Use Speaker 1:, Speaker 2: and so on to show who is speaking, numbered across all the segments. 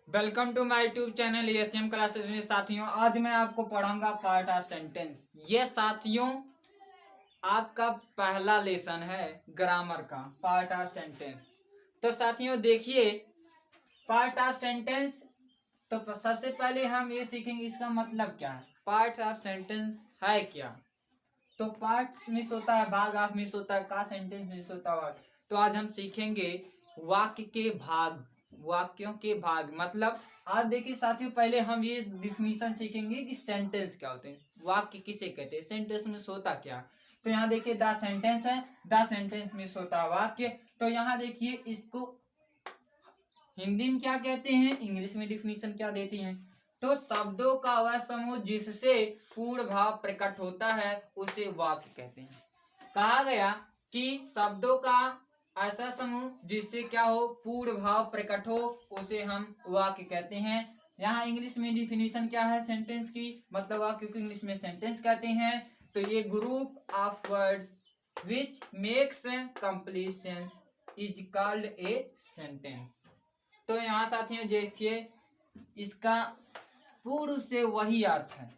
Speaker 1: Welcome to my YouTube channel SM classes में। साथियों, आज मैं आपको पढ़ाऊंगा पार्ट ऑफ सेंटेंस। ये साथियों आपका पहला लेसन है ग्रामर का, पार्ट ऑफ सेंटेंस। तो साथियों देखिए, पार्ट ऑफ सेंटेंस, तो सबसे पहले हम ये सीखेंगे इसका मतलब क्या है। पार्ट ऑफ सेंटेंस है क्या? तो पार्ट मिस होता है, भाग ऑफ मिस होता है, का सेंटेंस मिस होता है। तो आज हम सीखेंगे वाक्य के भाग, वाक्यों के भाग। मतलब आज देखिए साथियों, पहले हम ये डिफिनीशन सीखेंगे कि सेंटेंस क्या होते हैं, वाक्य किसे कहते हैं, सेंटेंस मिस होता क्या। तो यहाँ देखिए द सेंटेंस है, द सेंटेंस मिस होता है वाक्य। तो यहाँ देखिए इसको हिंदी में क्या कहते हैं, इंग्लिश में डिफिनीशन क्या देती हैं। तो शब्दों का वह समूह जिससे पूर्ण भाव प्रकट होता है उसे वाक्य कहते हैं। कहा गया कि शब्दों का ऐसा समूह जिससे क्या हो, पूर्ण भाव प्रकट हो, उसे हम वाक्य कहते हैं। यहाँ इंग्लिश में डिफिनीशन क्या है सेंटेंस की, मतलब वाक्य को इंग्लिश में सेंटेंस कहते हैं। तो ये group of words which makes complete sense is called a sentence. तो यहाँ साथियों देखिए, इसका पूर्ण से वही अर्थ है।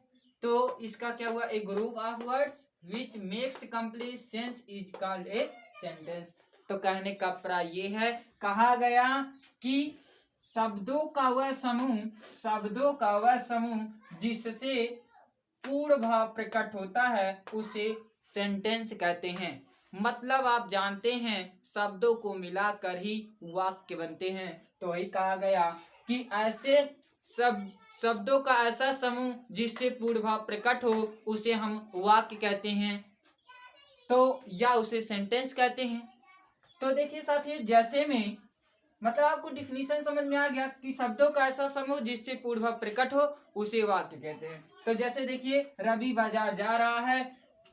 Speaker 1: तो इसका क्या हुआ, a group of words which makes complete sense is called a sentence. तो कहने का प्राय ये है, कहा गया कि शब्दों का वह समूह, शब्दों का वह समूह जिससे पूर्ण भाव प्रकट होता है उसे सेंटेंस कहते हैं। मतलब आप जानते हैं शब्दों को मिलाकर ही वाक्य बनते हैं। तो वही कहा गया कि ऐसे सब शब्दों का ऐसा समूह जिससे पूर्ण भाव प्रकट हो उसे हम वाक्य कहते हैं, तो या उसे सेंटेंस कहते हैं। तो देखिए साथियों, जैसे में मतलब आपको डिफिनीशन समझ में आ गया कि शब्दों का ऐसा समूह जिससे पूर्ण भाव प्रकट हो उसे वाक्य कहते हैं। तो जैसे देखिए, रवि बाजार जा रहा है,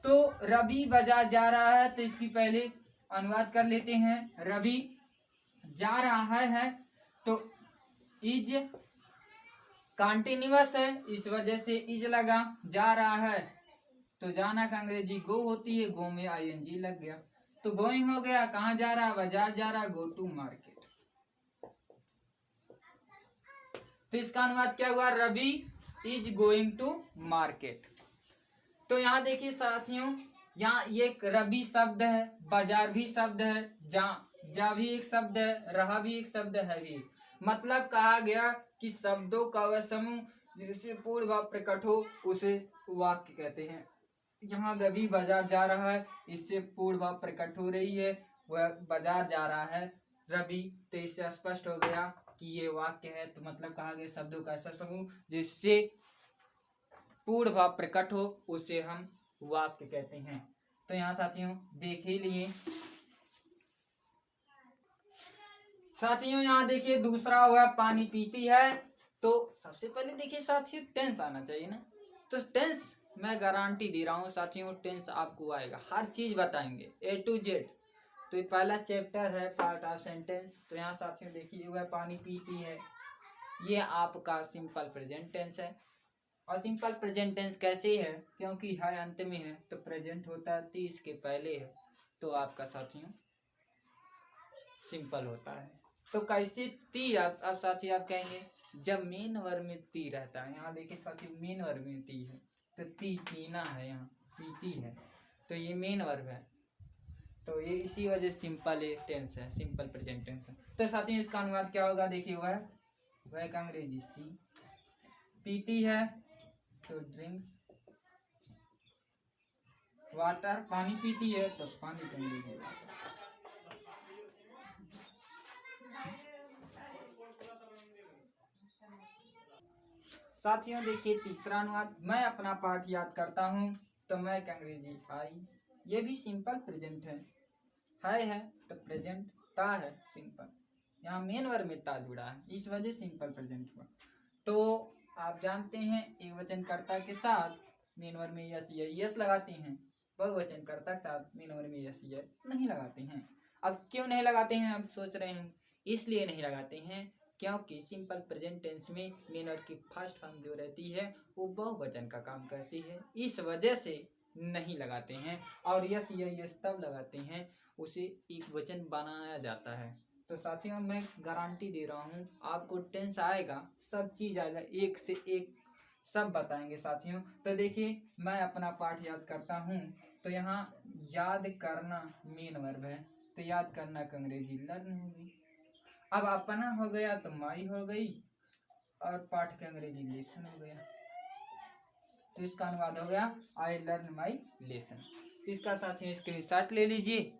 Speaker 1: तो रवि बाजार जा रहा है, तो इसकी पहले अनुवाद कर लेते हैं। रवि जा रहा है तो इज कंटिन्यूअस है, इस वजह से इज लगा। जा रहा है तो जाना का अंग्रेजी गो होती है, गो में आईएनजी लग गया, तो गोइंग हो गया। कहाँ जा रहा है, बाजार जा रहा है, गो टू मार्केट। तो इसका अनुवाद क्या हुआ, Ravi is going to market. तो यहाँ देखिए साथियों, यहाँ ये रवि शब्द है, बाजार भी शब्द है, जा भी एक शब्द है, रहा भी एक शब्द है भी। मतलब कहा गया कि शब्दों का वह समूह जिससे पूर्ण भाव प्रकट हो उसे वाक्य कहते हैं। यहाँ रवि बाजार जा रहा है, इससे पूर्ण भाव प्रकट हो रही है, वह बाजार जा रहा है रवि, तो इससे स्पष्ट हो गया कि ये वाक्य है। तो मतलब कहा गया शब्दों का ऐसा समूह जिससे पूर्ण भाव प्रकट हो उसे हम वाक्य कहते हैं। तो यहाँ साथियों देख ही लिए। साथियों यहाँ देखिए दूसरा हुआ पानी पीती है। तो सबसे पहले देखिए साथियों टेंस आना चाहिए ना। तो टेंस मैं गारंटी दे रहा हूँ साथियों, टेंस आपको आएगा, हर चीज बताएंगे A to Z। तो ये पहला चैप्टर है पार्ट ऑफ सेंटेंस। तो यहाँ साथियों देखिए वह पानी पीती है, ये आपका सिंपल प्रेजेंट टेंस है। और सिंपल प्रेजेंट टेंस कैसे है, क्योंकि है अंत में है तो प्रेजेंट होता है, ती इसके पहले है, तो आपका साथियों सिंपल होता है। तो कैसे ती, आप साथी आप कहेंगे जब मेन वर्ब में ती रहता है। यहाँ देखिए साथियों मेन वर्ब में ती है, तो ती पीना है, यहाँ पीती है, तो ये मेन वर्ब है, तो ये इसी वजह सिंपल टेंस है, सिंपल प्रेजेंट टेंस है। तो साथियों इसका अनुवाद क्या होगा, देखिए वह का अंग्रेजी सी, पीती है तो ड्रिंक्स वाटर, पानी पीती है तो पानी का अंग्रेजी वाटर। साथियों देखिए तीसरा अनुवाद, मैं अपना पाठ याद करता हूँ तो मैं का अंग्रेजी आई, ये भी सिंपल प्रेजेंट है तो प्रेजेंट ता है सिंपल, यहाँ मेन वर्ब में ता जुड़ा है, इस वजह सिंपल प्रेजेंट हुआ। तो आप जानते हैं एक वचनकर्ता के साथ मेन वर्ब में यस या यस लगाते हैं, बहुवचनकर्ता के साथ मेन वर्ब में यस यस नहीं लगाते हैं। अब क्यों नहीं लगाते हैं, आप सोच रहे हैं, इसलिए नहीं लगाते हैं क्योंकि सिंपल प्रेजेंट टेंस में मेन वर्ब की फर्स्ट फॉर्म जो रहती है वो बहुवचन का काम करती है, इस वजह से नहीं लगाते हैं। और यस या यस तब लगाते हैं उसे एक वचन बनाया जाता है, तो साथियों मैं गारंटी दे रहा हूँ आपको टेंस आएगा, सब चीज आएगा, एक से एक सब बताएंगे साथियों। तो देखिए मैं अपना पाठ याद करता हूँ। तो यहाँ याद करना मेन वर्ब है, तो याद करना का अंग्रेजी लर्न होगी। अब अपना हो गया तो माई हो गई, और पाठ का अंग्रेजी लेसन हो गया। तो इसका अनुवाद हो गया आई लर्न माई लेसन। इसका साथियों स्क्रीनशॉट ले लीजिए